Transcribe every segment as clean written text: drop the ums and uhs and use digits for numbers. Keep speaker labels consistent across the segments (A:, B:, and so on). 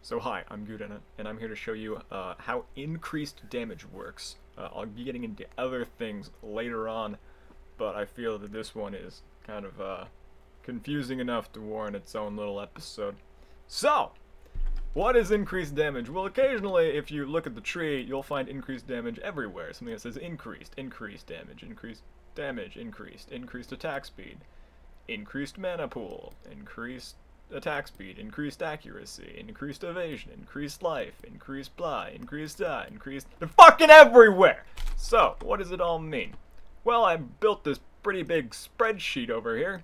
A: So hi, I'm Gudena, and I'm here to show you how increased damage works. I'll be getting into other things later on, but I feel that this one is kind of confusing enough to warrant its own little episode. So, what is increased damage? Well, occasionally, if you look at the tree, you'll find increased damage everywhere. Something that says increased damage, increased attack speed, increased mana pool, increased attack speed, increased accuracy, increased evasion, increased life, increased blah, increased die, increased... They're fucking everywhere! So, what does it all mean? Well, I built this pretty big spreadsheet over here,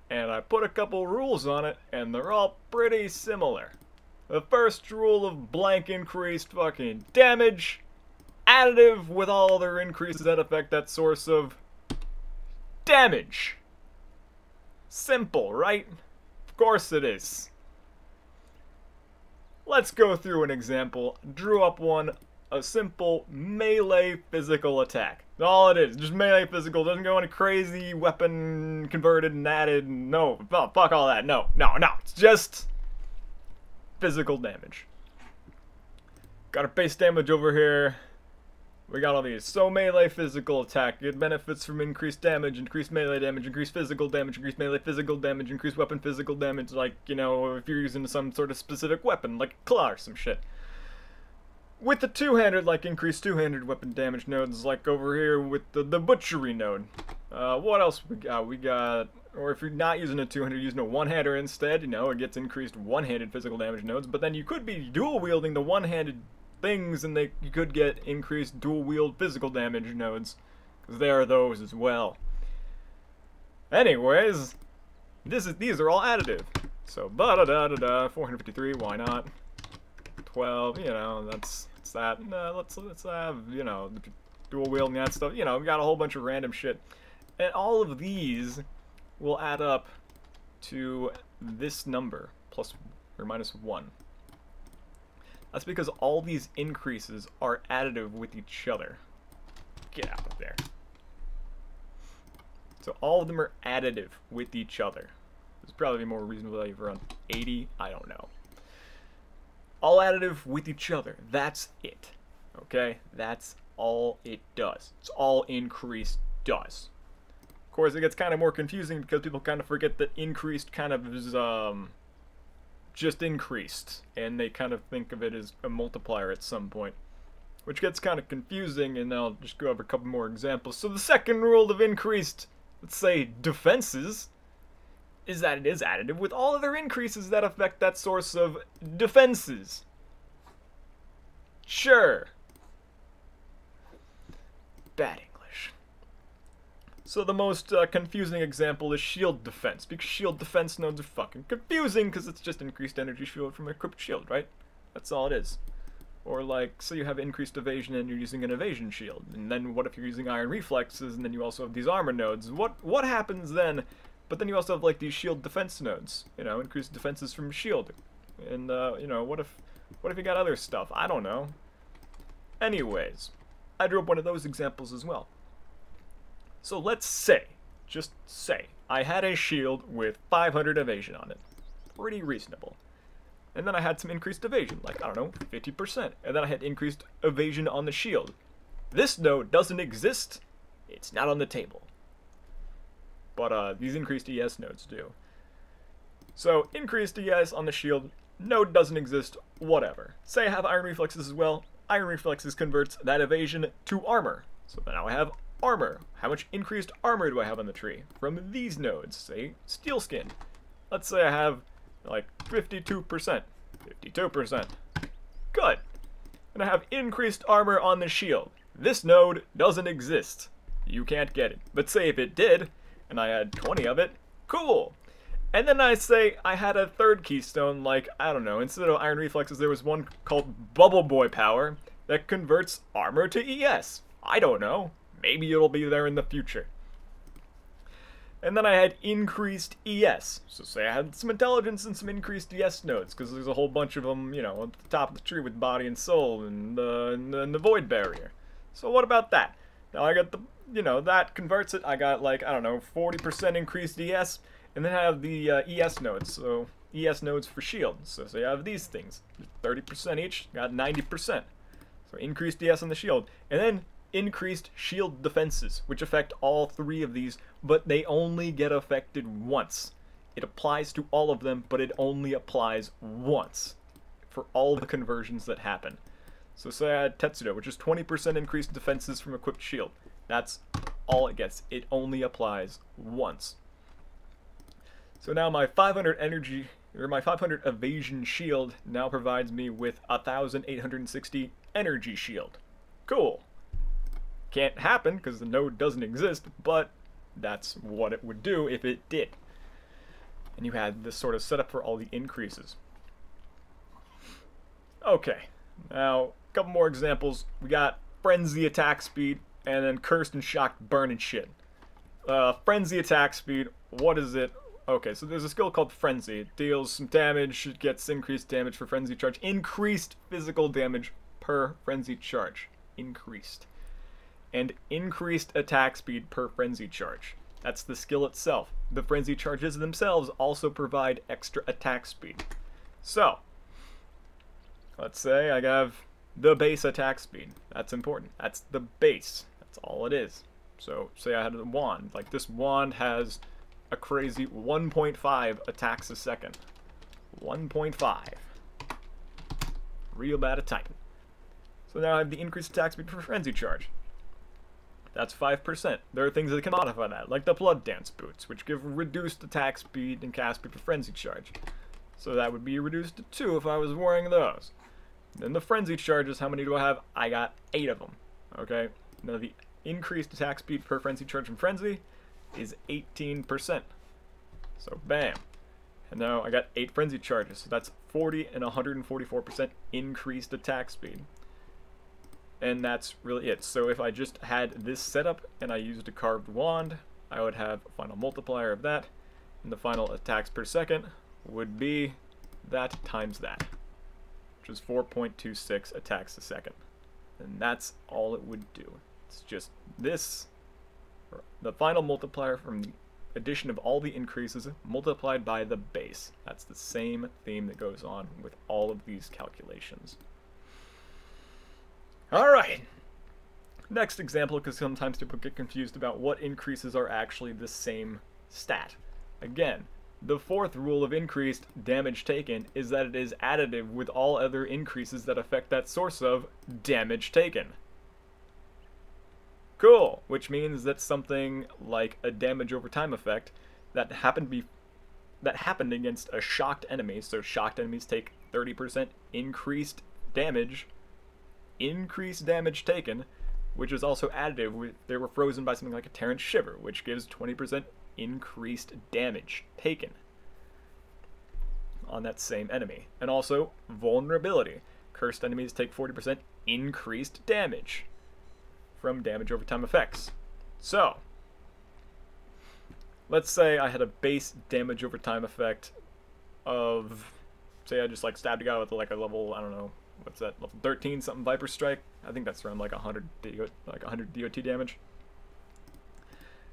A: and I put a couple rules on it, and they're all pretty similar. The first rule of blank increased fucking damage, additive with all other increases that affect that source of damage. Simple, right? Of course it is. Let's go through an example. Drew up one, a simple melee physical attack. All it is, just melee physical. Doesn't go any crazy weapon converted and added. No, fuck all that. No. It's just physical damage. Got our base damage over here. We got all these. So melee physical attack. It benefits from increased damage, increased melee damage, increased physical damage, increased melee physical damage, increased weapon physical damage, like, you know, if you're using some sort of specific weapon, like a claw or some shit. With the two-handed, like increased two-handed weapon damage nodes, like over here with the butchery node. What else we got? We got, or if you're not using a two-hander, using a one-hander instead, you know, it gets increased one-handed physical damage nodes, but then you could be dual-wielding the one-handed things, and you could get increased dual-wield physical damage nodes, because there are those as well. Anyways, these are all additive. So, 453, why not? 12, you know, that's that. Let's have, you know, dual wielding that stuff. You know, we got a whole bunch of random shit, and all of these will add up to this number, plus or minus 1. That's because all these increases are additive with each other. Get out of there. So all of them are additive with each other. There's probably more reasonable value for around 80. I don't know. All additive with each other. That's it. Okay? That's all it does. It's all increase does. Of course, it gets kind of more confusing because people kind of forget that increased kind of is, just increased, and they kind of think of it as a multiplier at some point, which gets kind of confusing, and I'll just go over a couple more examples. So the second rule of increased, let's say, defenses, is that it is additive with all other increases that affect that source of defenses. Sure. Bad English. So the most confusing example is shield defense, because shield defense nodes are fucking confusing, because it's just increased energy shield from an equipped shield, right? That's all it is. Or like, say you have increased evasion and you're using an evasion shield, and then what if you're using iron reflexes, and then you also have these armor nodes? What happens then? But then you also have like these shield defense nodes, you know, increased defenses from shield, and you know, what if you got other stuff? I don't know. Anyways, I drew up one of those examples as well. So let's say, just say, I had a shield with 500 evasion on it. Pretty reasonable. And then I had some increased evasion, like, I don't know, 50%. And then I had increased evasion on the shield. This node doesn't exist. It's not on the table. But these increased ES nodes do. So, increased ES on the shield, node doesn't exist, whatever. Say I have iron reflexes as well. Iron reflexes converts that evasion to armor. So now I have armor. How much increased armor do I have on the tree? From these nodes, say steel skin. Let's say I have like 52%. 52%. Good. And I have increased armor on the shield. This node doesn't exist. You can't get it. But say if it did, and I had 20 of it, cool. And then I say I had a third keystone, like, I don't know, instead of iron reflexes, there was one called Bubble Boy Power that converts armor to ES. I don't know. Maybe it'll be there in the future. And then I had increased ES. So say I had some intelligence and some increased ES nodes, because there's a whole bunch of them, you know, at the top of the tree with body and soul and the void barrier. So what about that? Now I got the, you know, that converts it. I got like, I don't know, 40% increased ES. And then I have the ES nodes. So ES nodes for shield. So you have these things, 30% each, got 90%. So increased ES on the shield. And then increased shield defenses, which affect all three of these, but they only get affected once. It applies to all of them, but it only applies once for all the conversions that happen. So say I had Tetsudo, which is 20% increased defenses from equipped shield. That's all it gets. It only applies once. So now my 500 energy, or my 500 evasion shield now provides me with 1,860 energy shield. Cool. Can't happen because the node doesn't exist, but that's what it would do if it did. And you had this sort of setup for all the increases. Okay, now a couple more examples. We got Frenzy attack speed, and then Cursed and Shocked burn and shit. Frenzy attack speed, what is it? Okay, so there's a skill called Frenzy. It deals some damage, it gets increased damage for Frenzy charge. Increased physical damage per Frenzy charge. Increased. And increased attack speed per Frenzy charge. That's the skill itself. The Frenzy charges themselves also provide extra attack speed. So, let's say I have the base attack speed. That's important. That's the base. That's all it is. So, say I had a wand. Like, this wand has a crazy 1.5 attacks a second. 1.5. Real bad at typing. So now I have the increased attack speed for Frenzy charge. That's 5%. There are things that can modify that, like the Blood Dance boots, which give reduced attack speed and cast speed for Frenzy charge. So that would be reduced to 2 if I was wearing those. Then the Frenzy charges, how many do I have? I got 8 of them. Okay? Now the increased attack speed per Frenzy charge from Frenzy is 18%. So bam. And now I got 8 Frenzy charges. So that's 40 and 144% increased attack speed. And that's really it. So if I just had this setup and I used a carved wand, I would have a final multiplier of that. And the final attacks per second would be that times that, which is 4.26 attacks a second. And that's all it would do. It's just this, the final multiplier from the addition of all the increases multiplied by the base. That's the same theme that goes on with all of these calculations. Alright, next example, because sometimes people get confused about what increases are actually the same stat. Again, the fourth rule of increased damage taken is that it is additive with all other increases that affect that source of damage taken. Cool, which means that something like a damage over time effect that happened against a shocked enemy, so shocked enemies take 30% increased damage taken, which is also additive. They were frozen by something like a Terran Shiver, which gives 20% increased damage taken on that same enemy. And also vulnerability. Cursed enemies take 40% increased damage from damage over time effects. So, let's say I had a base damage over time effect of, say I just like stabbed a guy with like a level, I don't know, what's that, level 13 something Viper Strike. I think that's around like 100 DOT damage.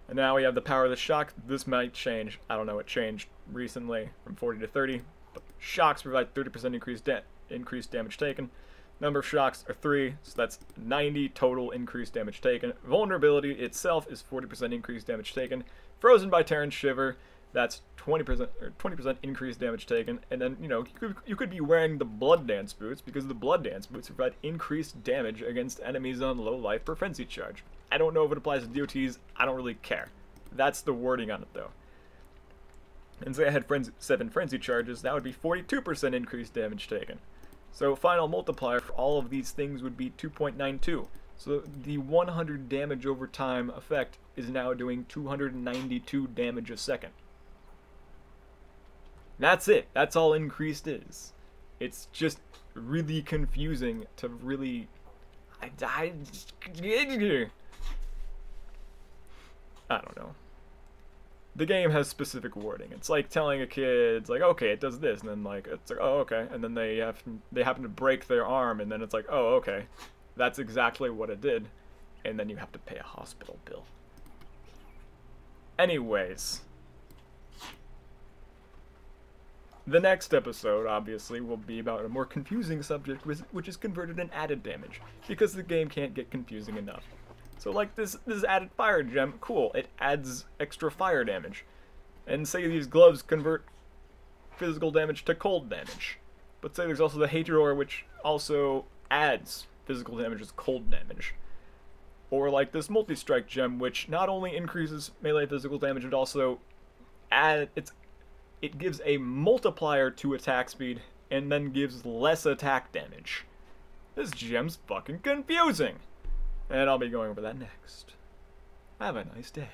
A: And now we have the power of the shock. This might change. I don't know. It changed recently from 40 to 30. But shocks provide 30% increased damage taken. Number of shocks are 3, so that's 90 total increased damage taken. Vulnerability itself is 40% increased damage taken. Frozen by Terran Shiver, that's 20% increased damage taken. And then, you know, you could be wearing the Blood Dance boots because the Blood Dance boots provide increased damage against enemies on low life per Frenzy charge. I don't know if it applies to DOTs. I don't really care. That's the wording on it, though. And say I had 7 Frenzy charges, that would be 42% increased damage taken. So final multiplier for all of these things would be 2.92. So the 100 damage over time effect is now doing 292 damage a second. That's it. That's all increased is. It's just really confusing to really... I don't know. The game has specific wording. It's like telling a kid, it's like, okay, it does this, and then like it's like, oh, okay, and then they happen to break their arm, and then it's like, oh, okay, that's exactly what it did, and then you have to pay a hospital bill. Anyways, The next episode, obviously, will be about a more confusing subject, which is converted and added damage, because the game can't get confusing enough. So, like, this added fire gem, cool, it adds extra fire damage. And say these gloves convert physical damage to cold damage. But say there's also the Hater Ore, which also adds physical damage as cold damage. Or like this multi-strike gem, which not only increases melee physical damage, it also it gives a multiplier to attack speed and then gives less attack damage. This gem's fucking confusing. And I'll be going over that next. Have a nice day.